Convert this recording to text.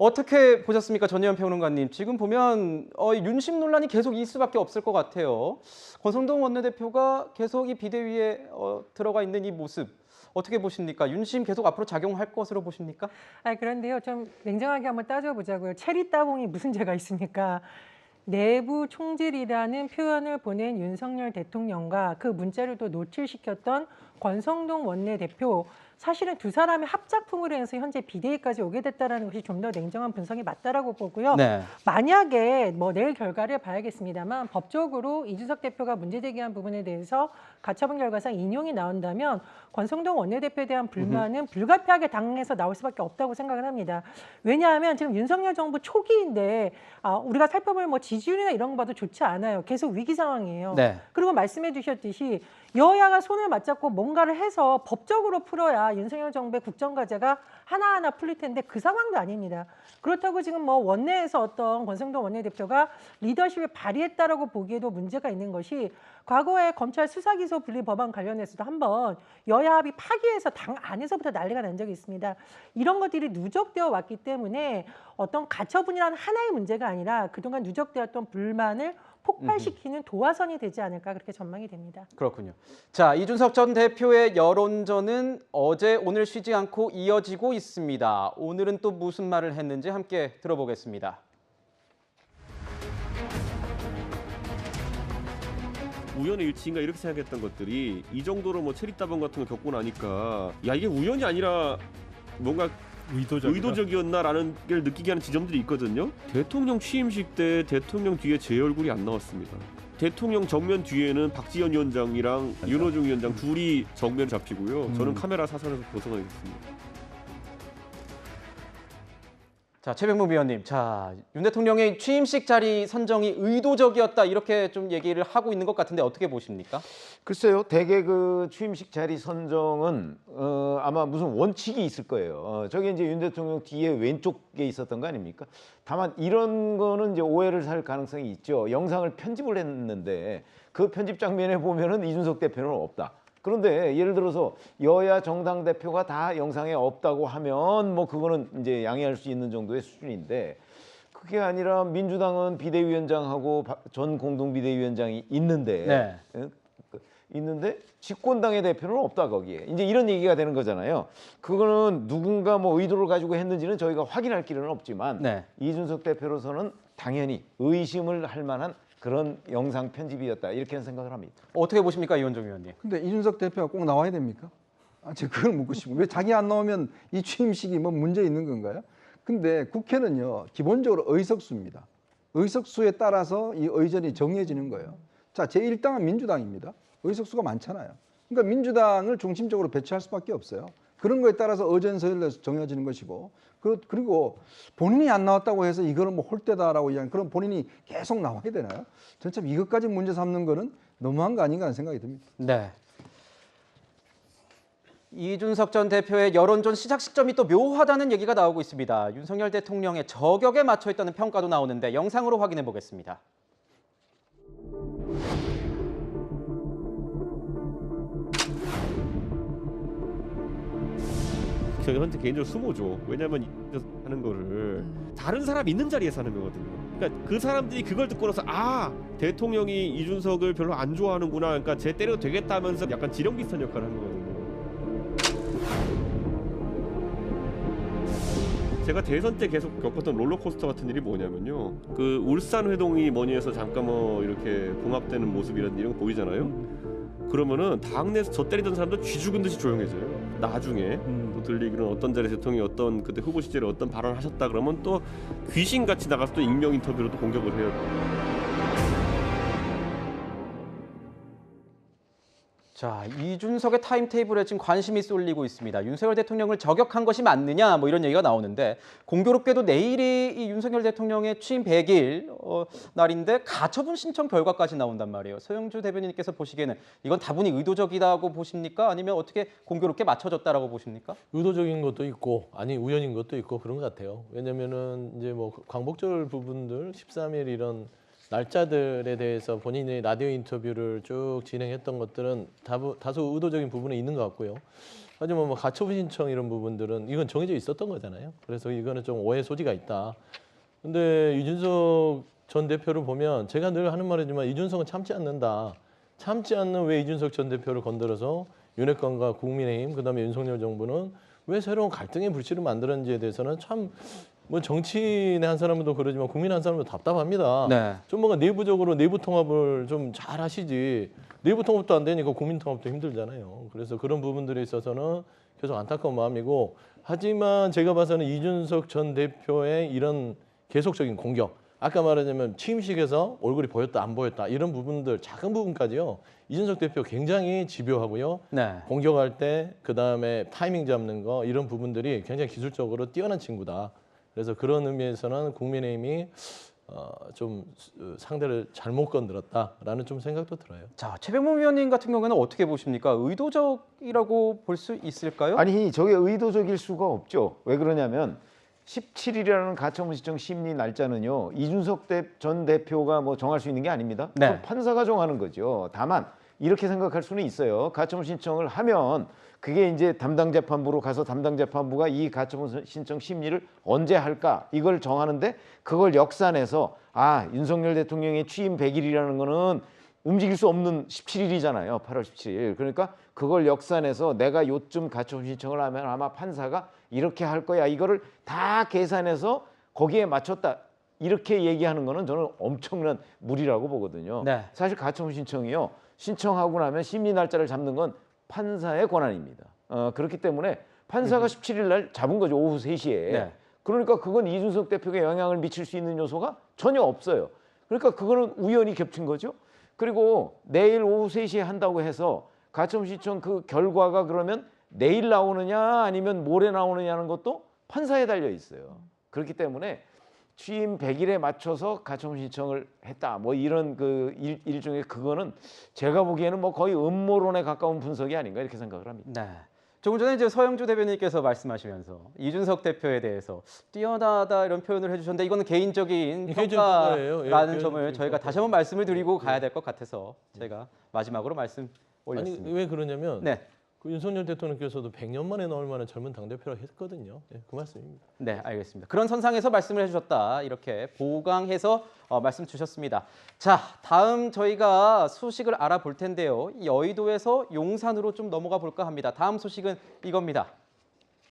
어떻게 보셨습니까, 전혜연 평론가님? 지금 보면 윤심 논란이 계속 있을 수밖에 없을 것 같아요. 권성동 원내대표가 계속 이 비대위에 들어가 있는 이 모습 어떻게 보십니까? 윤심 계속 앞으로 작용할 것으로 보십니까? 그런데요, 좀 냉정하게 한번 따져보자고요. 체리 따봉이 무슨 죄가 있습니까? 내부 총질이라는 표현을 보낸 윤석열 대통령과 그 문자를 또 노출시켰던 권성동 원내대표, 사실은 두 사람의 합작품으로 해서 현재 비대위까지 오게 됐다는 것이 좀 더 냉정한 분석이 맞다라고 보고요. 네. 만약에 내일 결과를 봐야겠습니다만 법적으로 이준석 대표가 문제제기한 부분에 대해서 가처분 결과상 인용이 나온다면 권성동 원내대표에 대한 불만은 불가피하게 당에서 나올 수밖에 없다고 생각을 합니다. 왜냐하면 지금 윤석열 정부 초기인데 우리가 살펴볼 지지율이나 이런 거 봐도 좋지 않아요. 계속 위기 상황이에요. 네. 그리고 말씀해 주셨듯이 여야가 손을 맞잡고 뭔가를 해서 법적으로 풀어야 윤석열 정부의 국정과제가 하나하나 풀릴 텐데 그 상황도 아닙니다. 그렇다고 지금 원내에서 어떤 권성동 원내대표가 리더십을 발휘했다라고 보기에도 문제가 있는 것이, 과거에 검찰 수사기소 분리 법안 관련해서도 한번 여야 합의 파기해서 당 안에서부터 난리가 난 적이 있습니다. 이런 것들이 누적되어 왔기 때문에 어떤 가처분이라는 하나의 문제가 아니라 그동안 누적되었던 불만을 폭발시키는 도화선이 되지 않을까, 그렇게 전망이 됩니다. 그렇군요. 자, 이준석 전 대표의 여론전은 어제 오늘 쉬지 않고 이어지고 있습니다. 오늘은 또 무슨 말을 했는지 함께 들어보겠습니다. 우연의 일치인가 이렇게 생각했던 것들이 이 정도로 체리따봉 같은 거 겪고 나니까 야, 이게 우연이 아니라 뭔가 의도적이었나라는 걸 느끼게 하는 지점들이 있거든요. 대통령 취임식 때 대통령 뒤에 제 얼굴이 안 나왔습니다. 대통령 정면 뒤에는 박지원 위원장이랑 윤호중 위원장 둘이 정면 잡히고요. 저는 카메라 사선에서 벗어나 있습니다. 자, 최병무 위원님, 윤 대통령의 취임식 자리 선정이 의도적이었다 이렇게 좀 얘기를 하고 있는 것 같은데 어떻게 보십니까? 글쎄요, 대개 그 취임식 자리 선정은 아마 무슨 원칙이 있을 거예요. 저게 이제 윤 대통령 뒤에 왼쪽에 있었던 거 아닙니까? 다만 이런 거는 이제 오해를 살 가능성이 있죠. 영상을 편집을 했는데 그 편집 장면에 보면은 이준석 대표는 없다. 그런데 예를 들어서 여야 정당 대표가 다 영상에 없다고 하면 그거는 이제 양해할 수 있는 정도의 수준인데, 그게 아니라 민주당은 비대위원장하고 전 공동 비대위원장이 있는데 있는데 집권당의 대표는 없다 거기에. 이제 이런 얘기가 되는 거잖아요. 그거는 누군가 의도를 가지고 했는지는 저희가 확인할 길은 없지만 이준석 대표로서는 당연히 의심을 할 만한 그런 영상 편집이었다 이렇게 생각을 합니다. 어떻게 보십니까, 이원정 위원님? 근데 이준석 대표가 꼭 나와야 됩니까? 제가 그걸 묻고 싶어요. 왜 자기 안 나오면 이 취임식이 문제 있는 건가요? 근데 국회는요, 기본적으로 의석수입니다. 의석수에 따라서 이 의전이 정해지는 거예요. 자, 제1당은 민주당입니다. 의석수가 많잖아요. 그러니까 민주당을 중심적으로 배치할 수밖에 없어요. 그런 거에 따라서 의전서열로 정해지는 것이고, 그리고 본인이 안 나왔다고 해서 이거는 홀대다라고 이야기하는, 그럼 본인이 계속 나와야 되나요? 저는 참 이것까지 문제 삼는 거는 너무한 거 아닌가 하는 생각이 듭니다. 네. 이준석 전 대표의 여론전 시작 시점이 또 묘하다는 얘기가 나오고 있습니다. 윤석열 대통령의 저격에 맞춰 있다는 평가도 나오는데 영상으로 확인해 보겠습니다. 저는 현재 개인적으로 수모죠. 왜냐하면 하는 거를 다른 사람 있는 자리에서 하는 거거든요. 그러니까 그 사람들이 그걸 듣고 나서 대통령이 이준석을 별로 안 좋아하는구나. 그러니까 쟤 때려도 되겠다 하면서 약간 지령 비슷한 역할을 하는 거거든요. 제가 대선 때 계속 겪었던 롤러코스터 같은 일이 뭐냐면요. 그 울산 회동이 뭐니해서 잠깐 이렇게 봉합되는 모습이라든 이런 거 보이잖아요. 그러면은 당내에서 저 때리던 사람도 쥐 죽은 듯이 조용해져요. 나중에 또 들리기로는 어떤 자리에서 대통령이 어떤 그때 후보 시절에 어떤 발언을 하셨다 그러면 또 귀신같이 나가서 또 익명 인터뷰로 또 공격을 해요. 자, 이준석의 타임테이블에 지금 관심이 쏠리고 있습니다. 윤석열 대통령을 저격한 것이 맞느냐 이런 얘기가 나오는데, 공교롭게도 내일이 이 윤석열 대통령의 취임 100일 날인데 가처분 신청 결과까지 나온단 말이에요. 서영주 대변인께서 보시기에는 이건 다분히 의도적이라고 보십니까? 아니면 어떻게 공교롭게 맞춰졌다라고 보십니까? 의도적인 것도 있고 아니 우연인 것도 있고 그런 것 같아요. 왜냐면은 이제 광복절 부분들 13일 이런 날짜들에 대해서 본인의 라디오 인터뷰를 쭉 진행했던 것들은 다소 의도적인 부분이 있는 것 같고요. 하지만 뭐 가처분 신청 이런 부분들은 이건 정해져 있었던 거잖아요. 그래서 이거는 좀 오해 소지가 있다. 근데 이준석 전 대표를 보면 제가 늘 하는 말이지만 이준석은 참지 않는다. 참지 않는 왜 이준석 전 대표를 건드려서 윤핵관과 국민의힘 그다음에 윤석열 정부는 왜 새로운 갈등의 불씨를 만들었는지에 대해서는 참 뭐 정치인의 한 사람도 그러지만 국민 한 사람도 답답합니다. 네. 좀 뭔가 내부적으로 내부 통합을 좀 잘 하시지. 내부 통합도 안 되니까 국민 통합도 힘들잖아요. 그래서 그런 부분들에 있어서는 계속 안타까운 마음이고 하지만 제가 봐서는 이준석 전 대표의 이런 계속적인 공격 아까 말하자면 취임식에서 얼굴이 보였다 안 보였다 이런 부분들 작은 부분까지요. 이준석 대표 굉장히 집요하고요. 네. 공격할 때 그다음에 타이밍 잡는 거 이런 부분들이 굉장히 기술적으로 뛰어난 친구다. 그래서 그런 의미에서는 국민의힘이 좀 상대를 잘못 건드렸다라는 좀 생각도 들어요. 자, 최병문 위원님 같은 경우에는 어떻게 보십니까? 의도적이라고 볼 수 있을까요? 아니 저게 의도적일 수가 없죠. 왜 그러냐면 17일이라는 가처분 신청 심리 날짜는요. 이준석 전 대표가 뭐 정할 수 있는 게 아닙니다. 네. 그건 판사가 정하는 거죠. 다만 이렇게 생각할 수는 있어요. 가처분 신청을 하면 그게 이제 담당 재판부로 가서 담당 재판부가 이 가처분 신청 심리를 언제 할까 이걸 정하는데 그걸 역산해서 윤석열 대통령의 취임 100일이라는 거는 움직일 수 없는 17일이잖아요. 8월 17일. 그러니까 그걸 역산해서 내가 요쯤 가처분 신청을 하면 아마 판사가 이렇게 할 거야. 이거를 다 계산해서 거기에 맞췄다. 이렇게 얘기하는 거는 저는 엄청난 무리라고 보거든요. 네. 사실 가처분 신청이요. 신청하고 나면 심리 날짜를 잡는 건 판사의 권한입니다. 그렇기 때문에 판사가 17일 날 잡은 거죠. 오후 3시에. 네. 그러니까 그건 이준석 대표에게 영향을 미칠 수 있는 요소가 전혀 없어요. 그러니까 그거는 우연히 겹친 거죠. 그리고 내일 오후 3시에 한다고 해서 가처분 신청 그 결과가 그러면 내일 나오느냐 아니면 모레 나오느냐는 것도 판사에 달려 있어요. 그렇기 때문에 취임 100일에 맞춰서 가처분 신청을 했다. 뭐 이런 그 일종의 그거는 제가 보기에는 뭐 거의 음모론에 가까운 분석이 아닌가 이렇게 생각을 합니다. 네. 조금 전에 이제 서영주 대변인께서 말씀하시면서 이준석 대표에 대해서 뛰어나다 이런 표현을 해주셨는데 이거는 개인적인 개인적인 평가라는 평가예요. 예, 점을 개인적인 저희가 다시 한번 말씀을 드리고 가야 될 것 같아서 제가 마지막으로 말씀 올렸습니다. 아니 왜 그러냐면 네. 그 윤석열 대통령께서도 100년 만에 나올 만한 젊은 당대표라고 했거든요. 예, 그 말씀입니다. 네, 알겠습니다. 그런 선상에서 말씀을 해주셨다. 이렇게 보강해서 말씀 주셨습니다. 자, 다음 저희가 소식을 알아볼 텐데요. 여의도에서 용산으로 좀 넘어가 볼까 합니다. 다음 소식은 이겁니다.